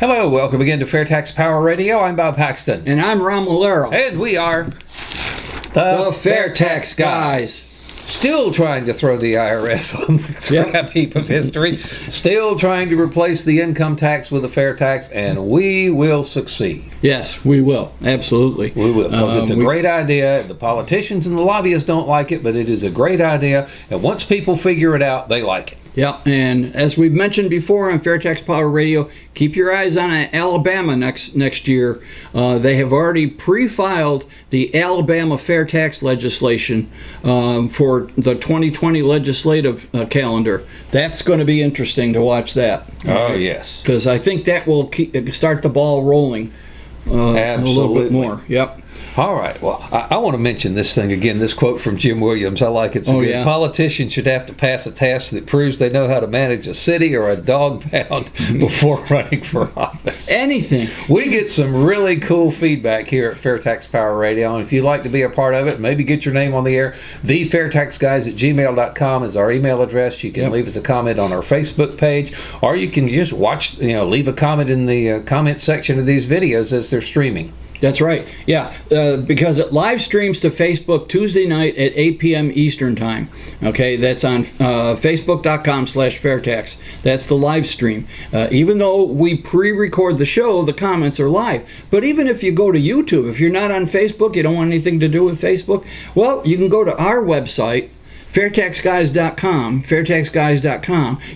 Hello, welcome again to FAIRtax Power Radio. I'm Bob Paxton. And I'm Ron Malero. And we are the FAIRtax Guys. Still trying to throw the IRS on the scrap heap of history. Still trying to replace the income tax with a fair tax, and we will succeed. Yes, we will. Absolutely. We will, because it's a great idea. The politicians and the lobbyists don't like it, but it is a great idea. And once people figure it out, they like it. Yeah, and as we've mentioned before on FAIRtax Power Radio, keep your eyes on Alabama next year. They have already pre-filed the Alabama fair tax legislation for the 2020 legislative calendar. That's going to be interesting to watch that. Oh, yes. Because I think that will start the ball rolling a little bit more. Yep. All right. Well, I want to mention this thing again, this quote from Jim Williams. I like it. So good. Yeah. Politicians should have to pass a test that proves they know how to manage a city or a dog pound before running for office. Anything. We get some really cool feedback here at FAIRtax Power Radio. And if you'd like to be a part of it, maybe get your name on the air, thefairtaxguys@gmail.com is our email address. You can leave us a comment on our Facebook page, or you can just watch, leave a comment in the comment section of these videos as they're streaming. That's right. Yeah, because it live streams to Facebook Tuesday night at 8 p.m. Eastern Time. Okay, that's on facebook.com/fairtax. That's the live stream. Even though we pre-record the show, the comments are live. But even if you go to YouTube, if you're not on Facebook, you don't want anything to do with Facebook, well, you can go to our website, FAIRtaxGuys.com.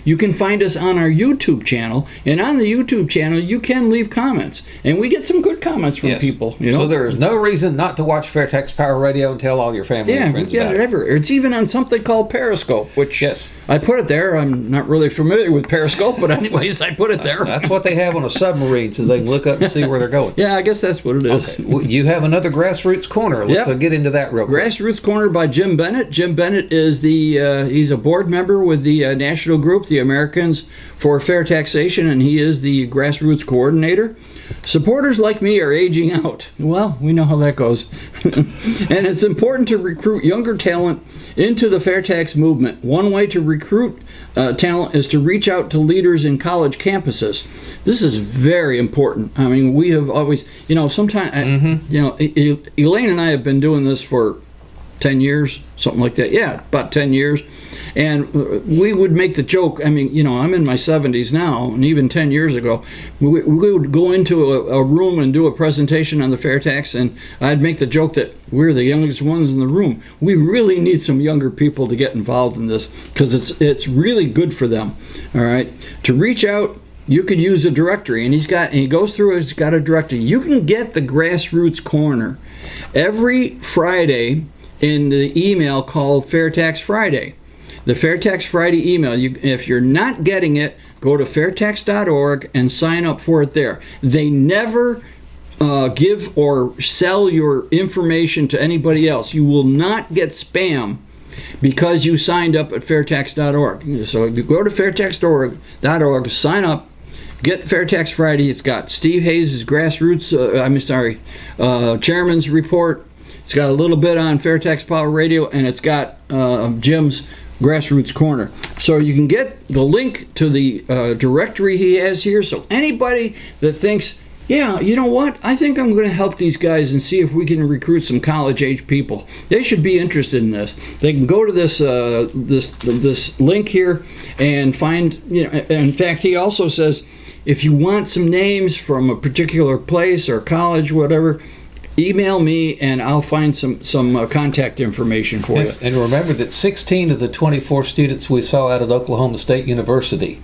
You can find us on our YouTube channel, and on the YouTube channel you can leave comments, and we get some good comments from people. So there is no reason not to watch FAIRtax Power Radio and tell all your family and friends about it. It's even on something called Periscope, which I put it there. I'm not really familiar with Periscope, but anyways, I put it there. That's what they have on a submarine, so they can look up and see where they're going. Yeah, I guess that's what it is. Okay. Well, you have another Grassroots Corner. Let's get into that real quick. Grassroots Corner by Jim Bennett. Jim Bennett is he's a board member with the national group, the Americans for Fair Taxation, and he is the grassroots coordinator. Supporters like me are aging out. Well, we know how that goes. And it's important to recruit younger talent into the fair tax movement. One way to recruit talent is to reach out to leaders in college campuses. This is very important. I mean, we have always, sometimes, Elaine and I have been doing this for 10 years, something like that. Yeah, about 10 years. And we would make the joke, I'm in my 70s now, and even 10 years ago, we would go into a room and do a presentation on the fair tax, and I'd make the joke that we're the youngest ones in the room. We really need some younger people to get involved in this, because it's really good for them. All right? To reach out, you could use a directory, and he's got a directory. You can get the Grassroots Corner every Friday in the email called FAIRtax Friday. The FAIRtax Friday email, if you're not getting it, go to fairtax.org and sign up for it there. They never give or sell your information to anybody else. You will not get spam because you signed up at fairtax.org. So you go to fairtax.org, sign up, get FAIRtax Friday. It's got Steve Hayes' Grassroots, Chairman's Report. It's got a little bit on FAIRtax Power Radio, and it's got Jim's Grassroots Corner. So you can get the link to the directory he has here. So anybody that thinks, yeah, you know what, I think I'm going to help these guys and see if we can recruit some college-age people, they should be interested in this. They can go to this this link here and find, in fact, he also says, if you want some names from a particular place or college, whatever, email me and I'll find some contact information for you. And remember that 16 of the 24 students we saw out at Oklahoma State University,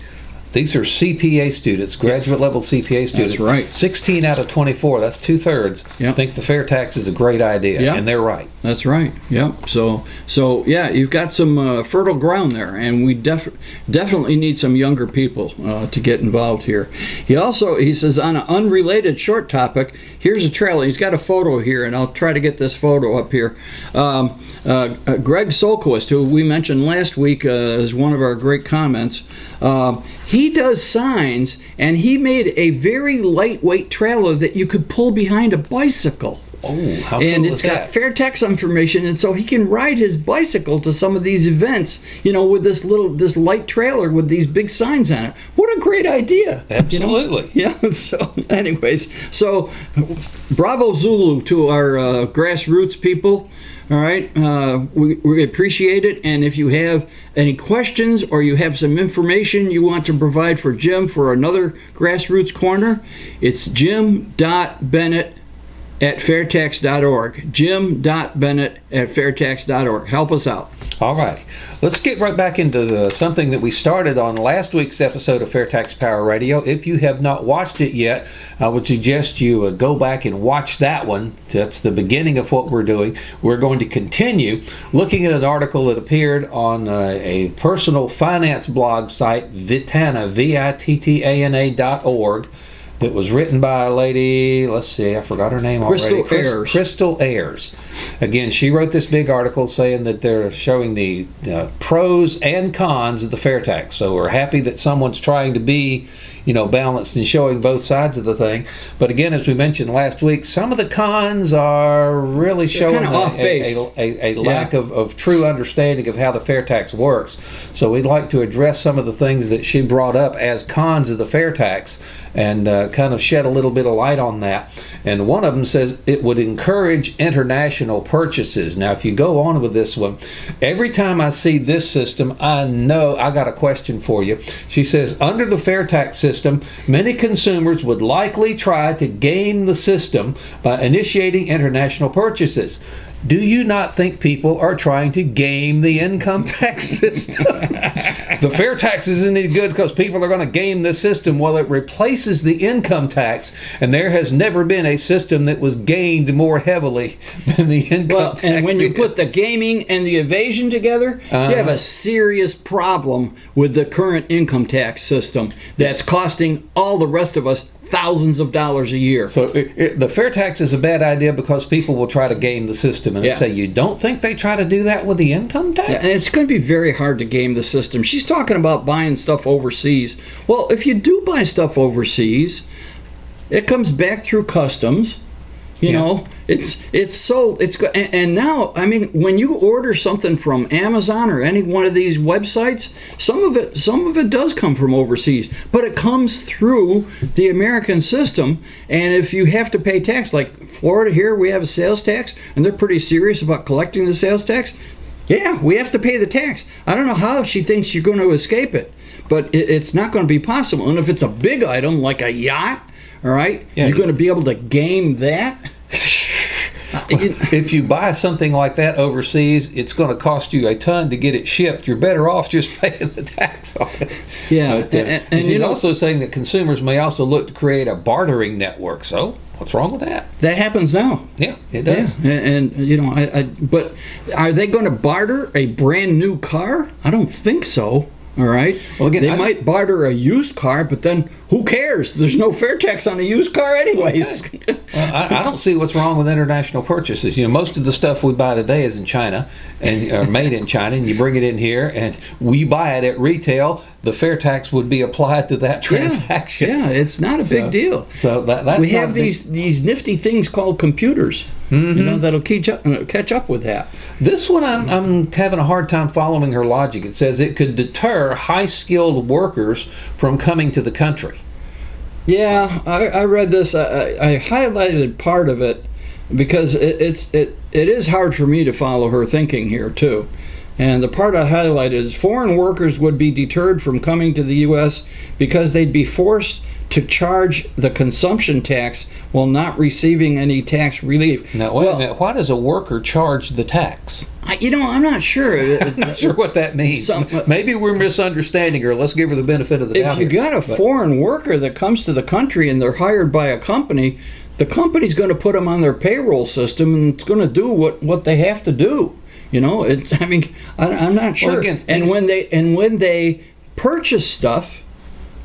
these are CPA students, graduate level CPA students. That's right. 16 out of 24, that's 2/3, think the fair tax is a great idea, and they're right. That's right. Yep. So yeah, you've got some fertile ground there, and we definitely need some younger people to get involved here. He says, on an unrelated short topic, here's a trailer. He's got a photo here, and I'll try to get this photo up here. Greg Solquist, who we mentioned last week as one of our great comments, he does signs, and he made a very lightweight trailer that you could pull behind a bicycle. Oh, how and cool it's is got that? FAIRtax information, and so he can ride his bicycle to some of these events, with this light trailer with these big signs on it. What a great idea! Absolutely. Yeah. So, anyways, bravo Zulu to our grassroots people. All right, we appreciate it, and if you have any questions or you have some information you want to provide for Jim for another Grassroots Corner, it's jim.bennett@fairtax.org. jim.bennett@fairtax.org. Help us out. All right. Let's get right back into something that we started on last week's episode of FAIRtax Power Radio. If you have not watched it yet, I would suggest you go back and watch that one. That's the beginning of what we're doing. We're going to continue looking at an article that appeared on a personal finance blog site, Vittana, Vittana.org. That was written by a lady, let's see, I forgot her name already. Crystal Ayers. Again, she wrote this big article saying that they're showing the pros and cons of the fair tax. So we're happy that someone's trying to be, balanced and showing both sides of the thing. But again, as we mentioned last week, some of the cons are really showing a lack of true understanding of how the fair tax works. So we'd like to address some of the things that she brought up as cons of the fair tax and kind of shed a little bit of light on that. And one of them says it would encourage international purchases. Now, if you go on with this one, every time I see this system, I know I got a question for you. She says, under the fair tax system, many consumers would likely try to game the system by initiating international purchases. Do you not think people are trying to game the income tax system? The fair tax isn't any good because people are going to game the system. Well, it replaces the income tax, and there has never been a system that was gamed more heavily than the income tax. And when you put the gaming and the evasion together, you have a serious problem with the current income tax system that's costing all the rest of us thousands of dollars a year. So the fair tax is a bad idea because people will try to game the system. And say, you don't think they try to do that with the income tax? Yeah, and it's going to be very hard to game the system. She's talking about buying stuff overseas. Well, if you do buy stuff overseas, it comes back through customs. And now, I mean, when you order something from Amazon or any one of these websites, some of it does come from overseas, but it comes through the American system. And if you have to pay tax, like Florida here, we have a sales tax, and they're pretty serious about collecting the sales tax. Yeah, we have to pay the tax. I don't know how she thinks you're going to escape it, but it's not going to be possible. And if it's a big item like a yacht, all right, you're going to be able to game that. If you buy something like that overseas, it's going to cost you a ton to get it shipped. You're better off just paying the tax on it. Yeah, but, and she's also saying that consumers may also look to create a bartering network. So what's wrong with that? That happens now. Yeah, it does. Yeah. And but are they going to barter a brand new car? I don't think so. All right. Well, again, they might barter a used car, but then who cares? There's no fair tax on a used car anyways. Well, I don't see what's wrong with international purchases. Most of the stuff we buy today is in China and are made in China, and you bring it in here, and we buy it at retail. The fair tax would be applied to that transaction. Yeah, it's not a big deal. So that's we have these nifty things called computers. Mm-hmm. That'll catch up with that. This one, I'm having a hard time following her logic. It says it could deter high-skilled workers from coming to the country. Yeah, I read this. I highlighted part of it because it is hard for me to follow her thinking here too. And the part I highlighted is foreign workers would be deterred from coming to the U.S. because they'd be forced to charge the consumption tax while not receiving any tax relief. Now, wait a minute. Why does a worker charge the tax? I'm not sure. I'm not sure what that means. Maybe we're misunderstanding her. Let's give her the benefit of the doubt. If you got a foreign worker that comes to the country and they're hired by a company, the company's going to put them on their payroll system and it's going to do what they have to do. I'm not sure. Well, again, and when they purchase stuff,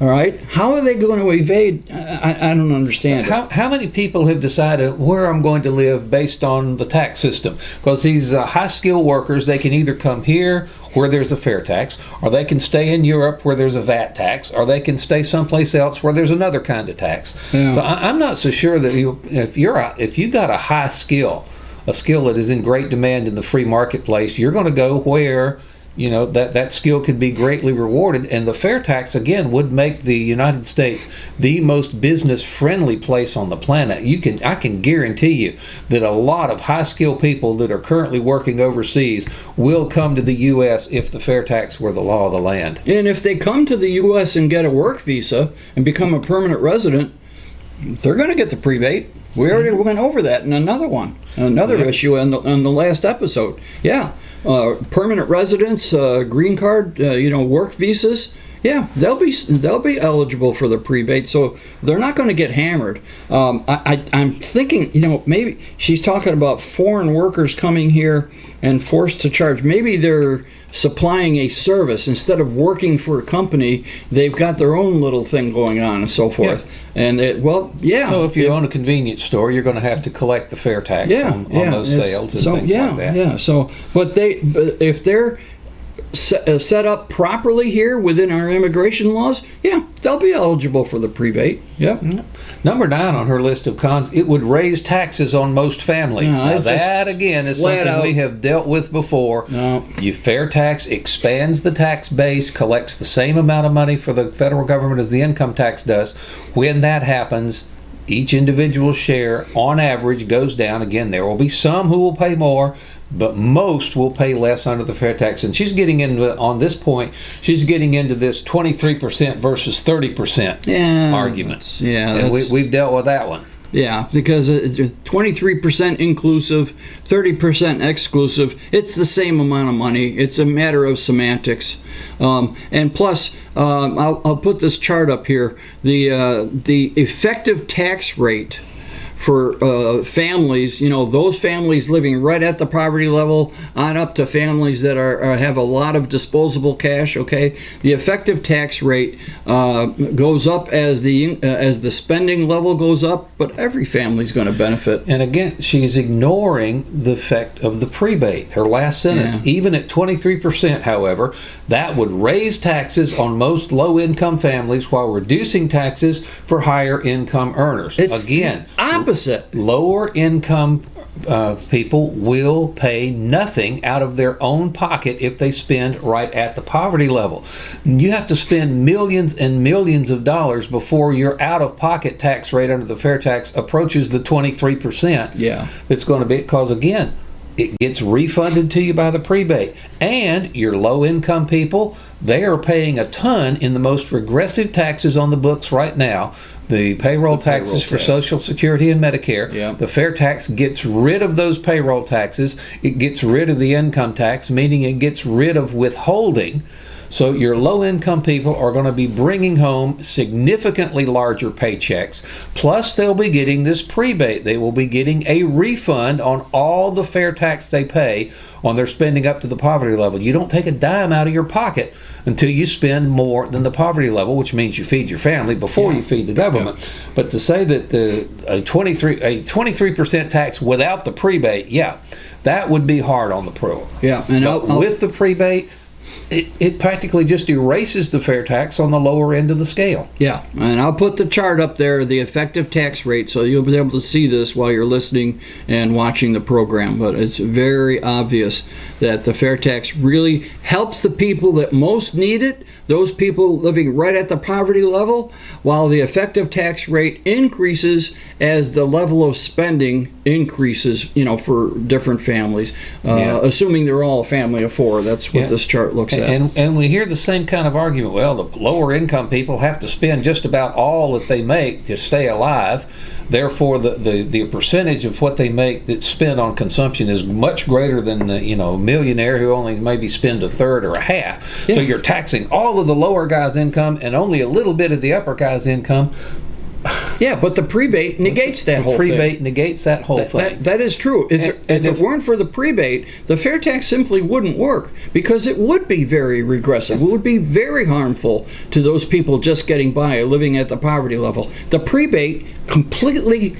all right, how are they going to evade? I don't understand. How many people have decided where I'm going to live based on the tax system? Because these high-skilled workers, they can either come here where there's a fair tax, or they can stay in Europe where there's a VAT tax, or they can stay someplace else where there's another kind of tax. Yeah. So I'm not so sure that if you got a high skill, a skill that is in great demand in the free marketplace, you're going to go where that skill could be greatly rewarded. And the fair tax, again, would make the United States the most business-friendly place on the planet. I can guarantee you that a lot of high-skilled people that are currently working overseas will come to the U.S. if the fair tax were the law of the land. And if they come to the U.S. and get a work visa and become a permanent resident, they're going to get the rebate. We already went over that in another issue in the last episode. Yeah. Permanent residents, green card, work visas. Yeah, they'll be eligible for the rebate, so they're not going to get hammered. I'm thinking, maybe she's talking about foreign workers coming here and forced to charge. Maybe they're supplying a service instead of working for a company. They've got their own little thing going on and so forth. Yeah. And So if you own a convenience store, you're going to have to collect the fair tax on those sales and things like that. Yeah. So, but if they're set up properly here within our immigration laws, they'll be eligible for the rebate. Yep. Number 9 on her list of cons, it would raise taxes on most families. Now that, again, is something we have dealt with before. Your fair tax expands the tax base, collects the same amount of money for the federal government as the income tax does. When that happens, each individual share, on average, goes down. Again, there will be some who will pay more, but most will pay less under the fair tax. And she's getting into, on this point, she's getting into this 23% versus 30% argument. Yeah. And we've dealt with that one. Yeah, because 23% inclusive, 30% exclusive, it's the same amount of money. It's a matter of semantics. And plus, I'll put this chart up here. The effective tax rate for families, those families living right at the poverty level on up to families that have a lot of disposable cash, okay? The effective tax rate goes up as the spending level goes up, but every family's going to benefit. And again, she's ignoring the effect of the prebate. Her last sentence, even at 23%, however, that would raise taxes on most low-income families while reducing taxes for higher income earners. It's again, opposite. Lower income people will pay nothing out of their own pocket if they spend right at the poverty level. You have to spend millions and millions of dollars before your out-of-pocket tax rate under the fair tax approaches the 23%. Yeah. It's going to be, because again, it gets refunded to you by the prebate. And your low-income people, they are paying a ton in the most regressive taxes on the books right now. The payroll taxes for Social Security and Medicare. Yeah. The fair tax gets rid of those payroll taxes. It gets rid of the income tax, meaning it gets rid of withholding. So your low-income people are going to be bringing home significantly larger paychecks, plus they'll be getting this prebate. They will be getting a refund on all the fair tax they pay on their spending up to the poverty level. You don't take a dime out of your pocket until you spend more than the poverty level, which means you feed your family before you feed the government. Yeah. But to say that a 23% tax without the prebate, that would be hard on the poor. Yeah, and with the prebate, it practically just erases the fair tax on the lower end of the scale. Yeah, and I'll put the chart up there, the effective tax rate, so you'll be able to see this while you're listening and watching the program. But it's very obvious that the fair tax really helps the people that most need it, those people living right at the poverty level, while the effective tax rate increases as the level of spending increases, for different families, assuming they're all a family of 4. That's what this chart looks at. And we hear the same kind of argument. Well, the lower income people have to spend just about all that they make to stay alive. Therefore, the percentage of what they make that's spent on consumption is much greater than the millionaire who only maybe spend a third or a half. Yeah. So you're taxing all of the lower guy's income and only a little bit of the upper guy's income. Yeah, but the prebate negates that whole thing. Prebate negates that whole thing. That is true. If it weren't for the prebate, the fair tax simply wouldn't work, because it would be very regressive. It would be very harmful to those people just getting by, living at the poverty level. The prebate completely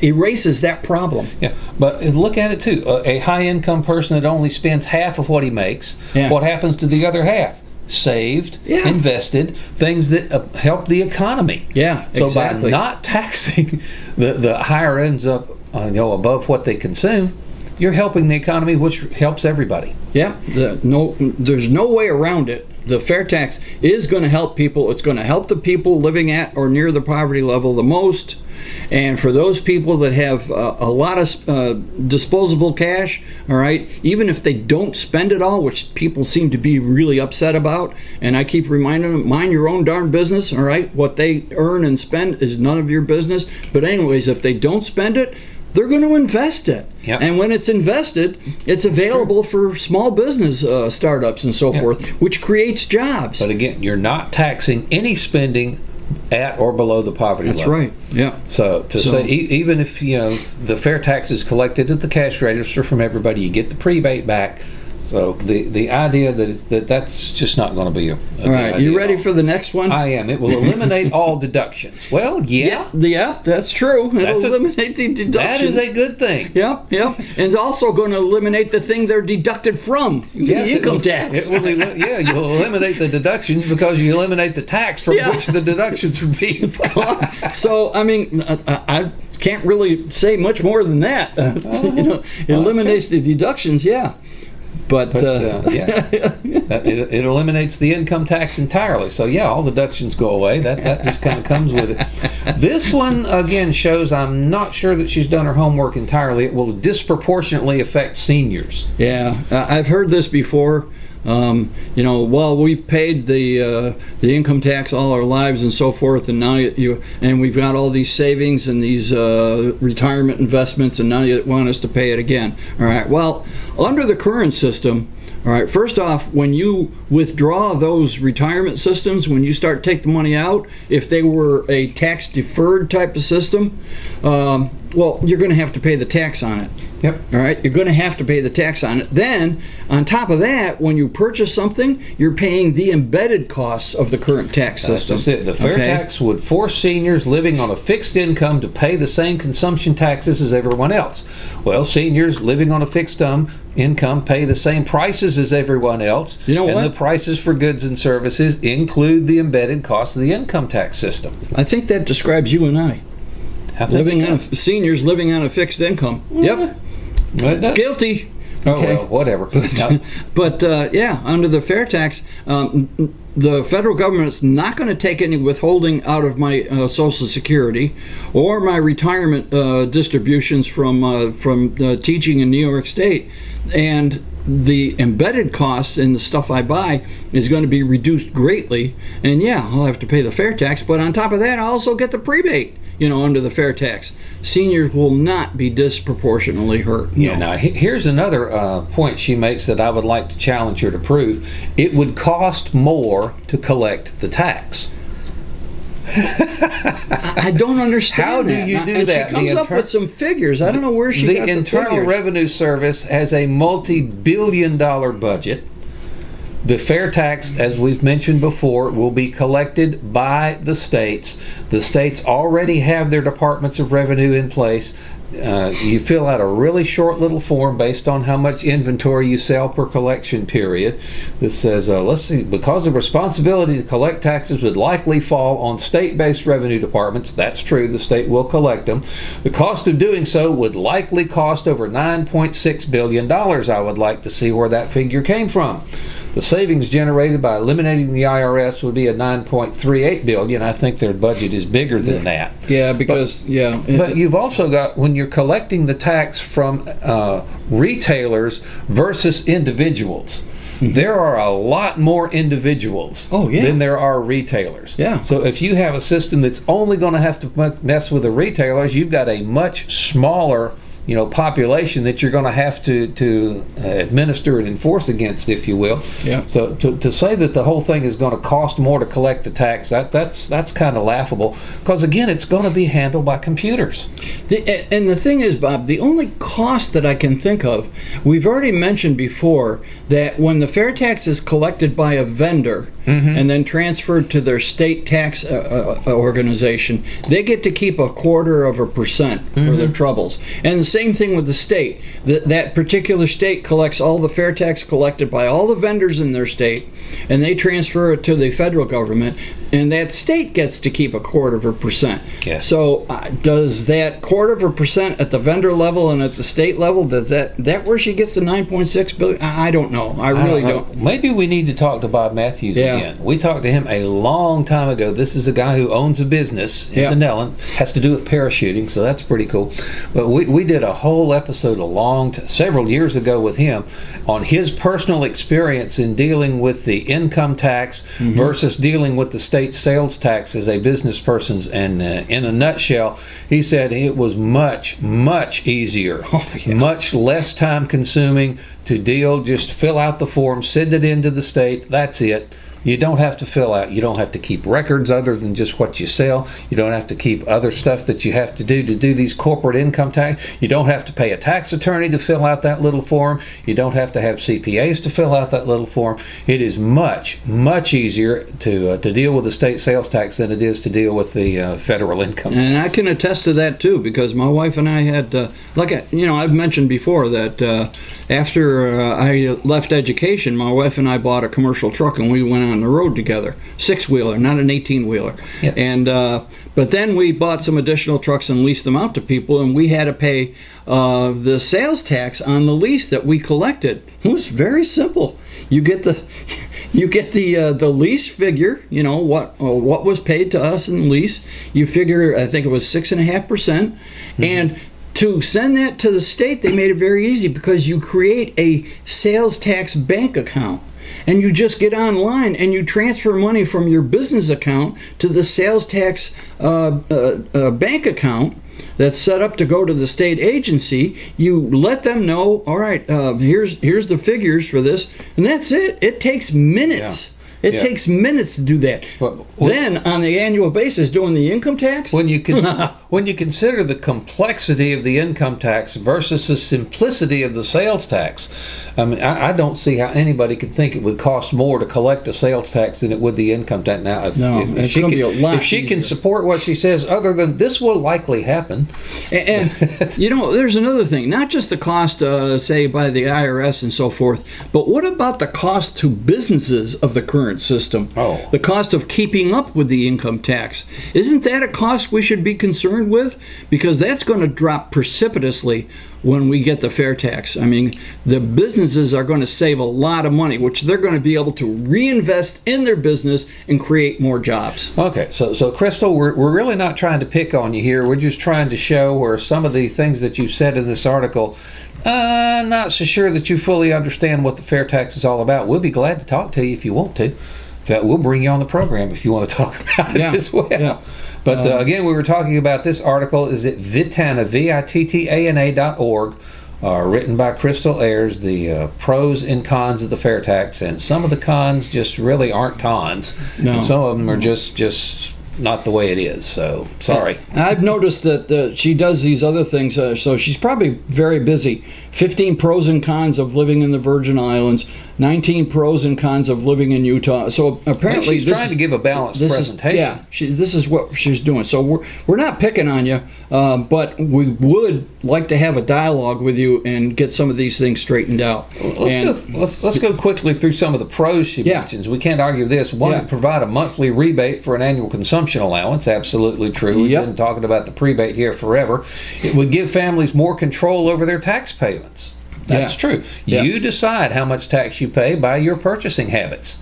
erases that problem. Yeah, but look at it too. A high-income person that only spends half of what he makes, what happens to the other half? Saved, invested, things that help the economy. Yeah, so exactly. by not taxing the higher ends up, above what they consume, you're helping the economy, which helps everybody. Yeah, there's no way around it. The fair tax is going to help people. It's going to help the people living at or near the poverty level the most. And for those people that have a lot of disposable cash, all right, even if they don't spend it all, which people seem to be really upset about, and I keep reminding them, mind your own darn business, all right? What they earn and spend is none of your business. But anyways, if they don't spend it, they're going to invest it. Yep. And when it's invested, it's available for small business startups and so forth, which creates jobs. But again, you're not taxing any spending at or below the poverty level. That's right. Yeah. So say even if the fair tax is collected at the cash register from everybody, you get the rebate back. So the idea that's just not going to be a all right. You ready for the next one? I am. It will eliminate all deductions. Well, yeah. Yeah, that's true. It'll eliminate the deductions. That is a good thing. Yeah. And it's also going to eliminate the thing they're deducted from, the income tax. You'll eliminate the deductions because you eliminate the tax from which the deductions are being applied. So, I mean, I can't really say much more than that. It eliminates the deductions, But it eliminates the income tax entirely. So all deductions go away. That just kind of comes with it. This one again shows I'm not sure that she's done her homework entirely. It will disproportionately affect seniors. Yeah, I've heard this before. Well, we've paid the income tax all our lives and so forth, and now and we've got all these savings and these retirement investments, and now you want us to pay it again. All right. Well, under the current system, all right, first off, when you withdraw those retirement systems, when you start to take the money out, if they were a tax deferred type of system, well, you're going to have to pay the tax on it. Yep. All right, you're going to have to pay the tax on it. Then, on top of that, when you purchase something, you're paying the embedded costs of the current tax system. That's it. The fair tax would force seniors living on a fixed income to pay the same consumption taxes as everyone else. Well, seniors living on a fixed income pay the same prices as everyone else. You know what? And the prices for goods and services include the embedded cost of the income tax system. I think that describes you and I. Seniors living on a fixed income. Yep. Guilty. Okay. Well, whatever. But under the fair tax, the federal government's not going to take any withholding out of my Social Security or my retirement distributions from teaching in New York State, and the embedded costs in the stuff I buy is going to be reduced greatly. And I'll have to pay the fair tax, but on top of that, I also get the rebate. Under the fair tax, seniors will not be disproportionately hurt. Yeah. Now, here's another point she makes that I would like to challenge her to prove. It would cost more to collect the tax. I don't understand. How do you do that? She comes up with some figures. I don't know where she got the figures. The Internal Revenue Service has a multi-billion-dollar budget. The fair tax, as we've mentioned before, will be collected by the states. The states already have their departments of revenue in place. You fill out a really short little form based on how much inventory you sell per collection period. This says, let's see, because the responsibility to collect taxes would likely fall on state-based revenue departments. That's true, the state will collect them. The cost of doing so would likely cost over $9.6 billion. I would like to see where that figure came from. The savings generated by eliminating the IRS would be a $9.38 billion. I think their budget is bigger than that. Yeah, because But you've also got, when you're collecting the tax from retailers versus individuals, there are a lot more individuals than there are retailers. Yeah. So if you have a system that's only going to have to mess with the retailers, you've got a much smaller population that you're going to have to administer and enforce against, if you will. Yeah. So to say that the whole thing is going to cost more to collect the tax, that's kind of laughable, because again, it's going to be handled by computers. And the thing is, Bob, the only cost that I can think of, we've already mentioned before that when the fair tax is collected by a vendor and then transferred to their state tax organization, they get to keep 0.25% for their troubles. And the same thing with the state. That particular state collects all the fair tax collected by all the vendors in their state, and they transfer it to the federal government, and that state gets to keep 0.25%. Yes. So does that 0.25% at the vendor level and at the state level, does that where she gets the $9.6 billion? I don't know. I really don't. Maybe we need to talk to Bob Matthews again. We talked to him a long time ago. This is a guy who owns a business in Denellen, has to do with parachuting, so that's pretty cool. But we did a whole episode several years ago with him on his personal experience in dealing with the income tax versus dealing with the state sales tax as a business person. And in a nutshell, he said it was much, much easier, much less time consuming to deal. Just fill out the form, send it into the state, that's it. You don't have to fill out. You don't have to keep records other than just what you sell. You don't have to keep other stuff that you have to do these corporate income tax. You don't have to pay a tax attorney to fill out that little form. You don't have to have CPAs to fill out that little form. It is much, much easier to deal with the state sales tax than it is to deal with the federal income tax. And I can attest to that too, because my wife and I had, I've mentioned before that after I left education, my wife and I bought a commercial truck and we went on the road together, 6-wheeler, not an 18-wheeler. Yep. And but then we bought some additional trucks and leased them out to people, and we had to pay the sales tax on the lease that we collected. It was very simple. You get the lease figure, what was paid to us in lease. You figure, I think it was 6.5%, and to send that to the state, they made it very easy, because you create a sales tax bank account. And you just get online and you transfer money from your business account to the sales tax bank account that's set up to go to the state agency. You let them know, all right, here's the figures for this, and that's it. It takes minutes. Yeah. It takes minutes to do that. Then, on the annual basis, doing the income tax? When you consider the complexity of the income tax versus the simplicity of the sales tax, I mean, I don't see how anybody could think it would cost more to collect a sales tax than it would the income tax. Now, if she can support what she says, other than this will likely happen. And there's another thing. Not just the cost, say, by the IRS and so forth, but what about the cost to businesses of the current system? The cost of keeping up with the income tax. Isn't that a cost we should be concerned with? Because that's going to drop precipitously when we get the fair tax. I mean, the businesses are going to save a lot of money, which they're going to be able to reinvest in their business and create more jobs. Okay, so Crystal, we're really not trying to pick on you here. We're just trying to show where some of the things that you said in this article, I'm not so sure that you fully understand what the fair tax is all about. We'll be glad to talk to you if you want to. In fact, we'll bring you on the program if you want to talk about it as well. Yeah. But again, we were talking about this article is at Vittana, VITTANA.org, written by Crystal Ayers, the pros and cons of the fair tax. And some of the cons just really aren't cons. No. And some of them are just not the way it is. So, sorry. I've noticed that she does these other things, so she's probably very busy. 15 pros and cons of living in the Virgin Islands, 19 pros and cons of living in Utah. So apparently she's trying to give a balanced presentation. This is what she's doing. So we're not picking on you, but we would like to have a dialogue with you and get some of these things straightened out. Let's go quickly through some of the pros she mentions. We can't argue this. One, to provide a monthly rebate for an annual consumption allowance. Absolutely true. We've been talking about the prebate here forever. It would give families more control over their tax payments. That's true. You decide how much tax you pay by your purchasing habits.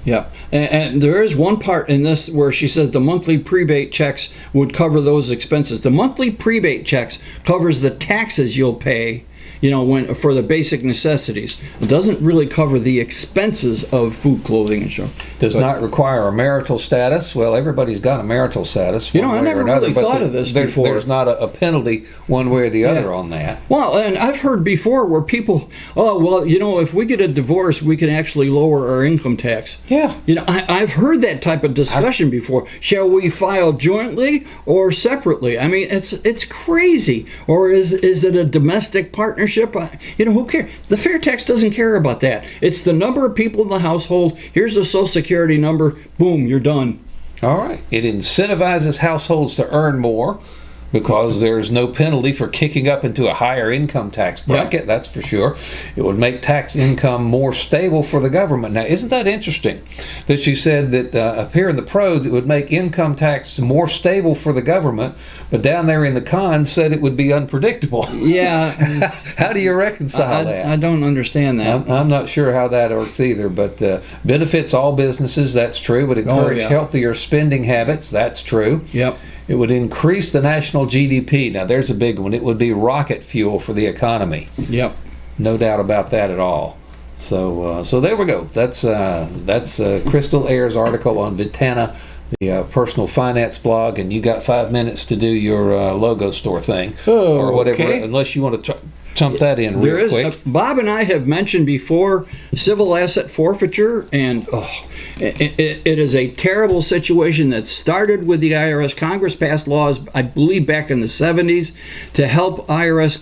Yeah, and there is one part in this where she says the monthly prebate checks would cover those expenses. The monthly prebate checks covers the taxes you'll pay for the basic necessities. It doesn't really cover the expenses of food, clothing, and so. Does not require a marital status. Well, everybody's got a marital status. I never really thought of this before. There's not a penalty one way or the other on that. Well, and I've heard before where people, if we get a divorce, we can actually lower our income tax. Yeah. I've heard that type of discussion before. Shall we file jointly or separately? I mean, it's crazy. Or is it a domestic partnership? Who cares? The fair tax doesn't care about that. It's the number of people in the household. Here's the Social Security number. Boom, you're done. All right. It incentivizes households to earn more because there's no penalty for kicking up into a higher income tax bracket, that's for sure. It would make tax income more stable for the government. Now, isn't that interesting that she said that up here in the pros, it would make income tax more stable for the government, but down there in the cons said it would be unpredictable? Yeah. How do you reconcile that? I don't understand that. I'm not sure how that works either, but benefits all businesses, that's true. Would encourage healthier spending habits, that's true. Yep. It would increase the national GDP. Now, there's a big one. It would be rocket fuel for the economy. Yep. No doubt about that at all. So there we go. That's Crystal Ayers' article on Vitana, the personal finance blog, and you got 5 minutes to do your logo store thing or whatever, unless you want to jump that in real quick. Bob and I have mentioned before civil asset forfeiture, and it is a terrible situation that started with the IRS. Congress passed laws, I believe, back in the 70s to help IRS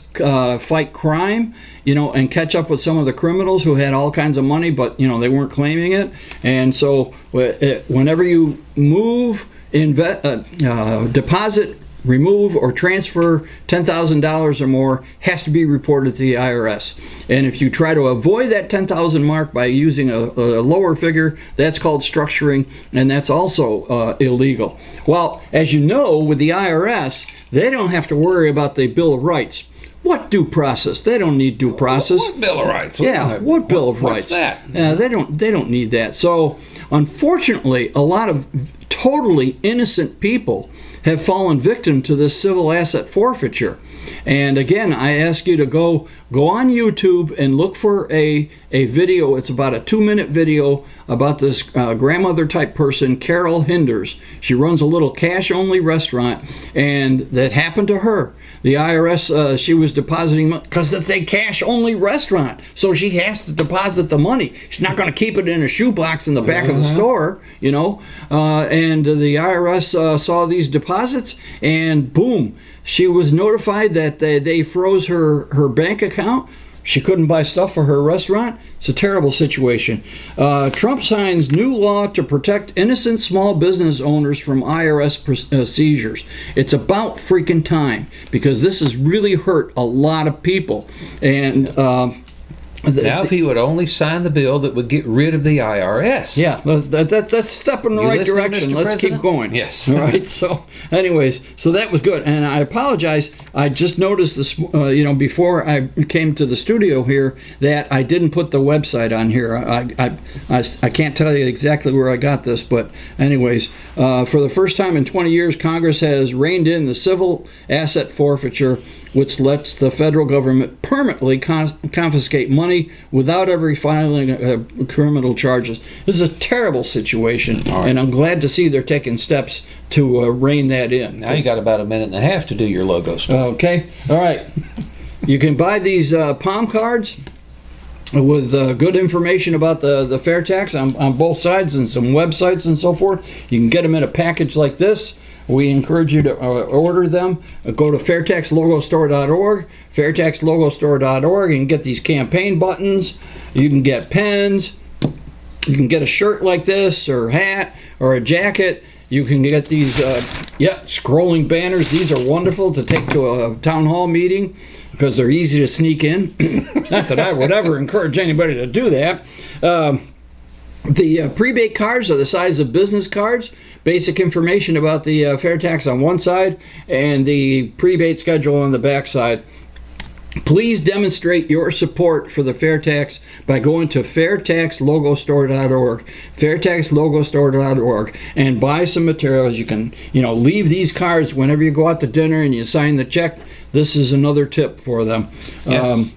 fight crime, and catch up with some of the criminals who had all kinds of money, but, they weren't claiming it. And so whenever you move, deposit, remove, or transfer $10,000 or more, has to be reported to the IRS. And if you try to avoid that $10,000 mark by using a lower figure, that's called structuring, and that's also illegal. Well, as you know, with the IRS, they don't have to worry about the Bill of Rights. What due process? They don't need due process. What Bill of Rights? What Bill of Rights? What's that? They don't need that. So, unfortunately, a lot of totally innocent people have fallen victim to this civil asset forfeiture. And again, I ask you to go on YouTube and look for a video. It's about a 2-minute video about this grandmother type person, Carol Hinders. She runs a little cash-only restaurant, and that happened to her. The IRS, she was depositing money because it's a cash-only restaurant, so she has to deposit the money. She's not going to keep it in a shoebox in the back of the store, and the IRS saw these deposits, and boom, she was notified that they froze her bank account. She couldn't buy stuff for her restaurant. It's a terrible situation. Trump signs new law to protect innocent small business owners from IRS seizures. It's about freaking time, because this has really hurt a lot of people. And now, if he would only sign the bill that would get rid of the IRS. Yeah, that's a step in the right direction. Let's keep going. Yes. All right. So, anyways, that was good. And I apologize. I just noticed this, before I came to the studio here, that I didn't put the website on here. I can't tell you exactly where I got this, but anyways, for the first time in 20 years, Congress has reined in the civil asset forfeiture, which lets the federal government permanently confiscate money without ever filing criminal charges. This is a terrible situation, and I'm glad to see they're taking steps to rein that in. Now you got about a minute and a half to do your logo stuff. Okay, all right. You can buy these palm cards with good information about the fair tax on both sides, and some websites and so forth. You can get them in a package like this. We encourage you to order them. Go to FAIRtaxLogoStore.org, FAIRtaxLogoStore.org, and get these campaign buttons. You can get pens. You can get a shirt like this, or a hat, or a jacket. You can get these, scrolling banners. These are wonderful to take to a town hall meeting because they're easy to sneak in. Not that I would ever encourage anybody to do that. The prebate cards are the size of business cards. Basic information about the fair tax on one side and the prebate schedule on the back side. Please demonstrate your support for the FAIRtax by going to FAIRtaxLogoStore.org, FAIRtaxLogoStore.org, and buy some materials. You can, leave these cards whenever you go out to dinner and you sign the check. This is another tip for them. Yes.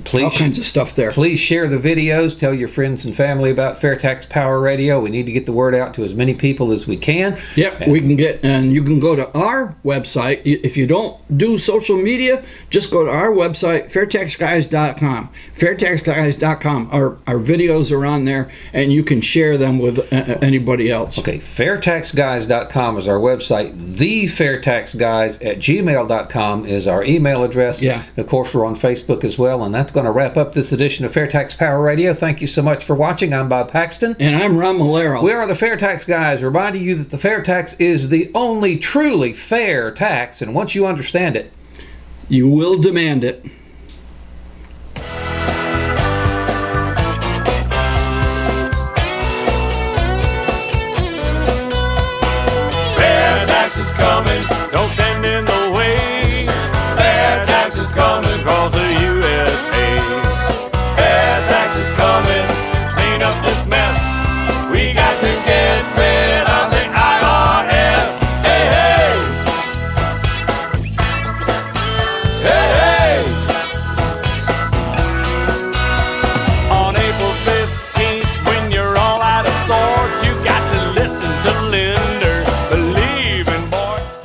Please, all kinds of stuff there. Please share the videos. Tell your friends and family about FAIRtax Power Radio. We need to get the word out to as many people as we can. Yep, we can get, and you can go to our website. If you don't do social media, just go to our website, FAIRtaxGuys.com. FAIRtaxGuys.com. Our videos are on there, and you can share them with anybody else. Okay, FAIRtaxGuys.com is our website. The FAIRtaxGuys@gmail.com is our email address. Yeah. Of course, we're on Facebook as well, and that's going to wrap up this edition of FAIRtax Power Radio. Thank you so much for watching. I'm Bob Paxton. And I'm Ron Malero. We are the FAIRtax Guys, reminding you that the FAIRtax is the only truly fair tax, and once you understand it, you will demand it. FAIRtax is coming. Don't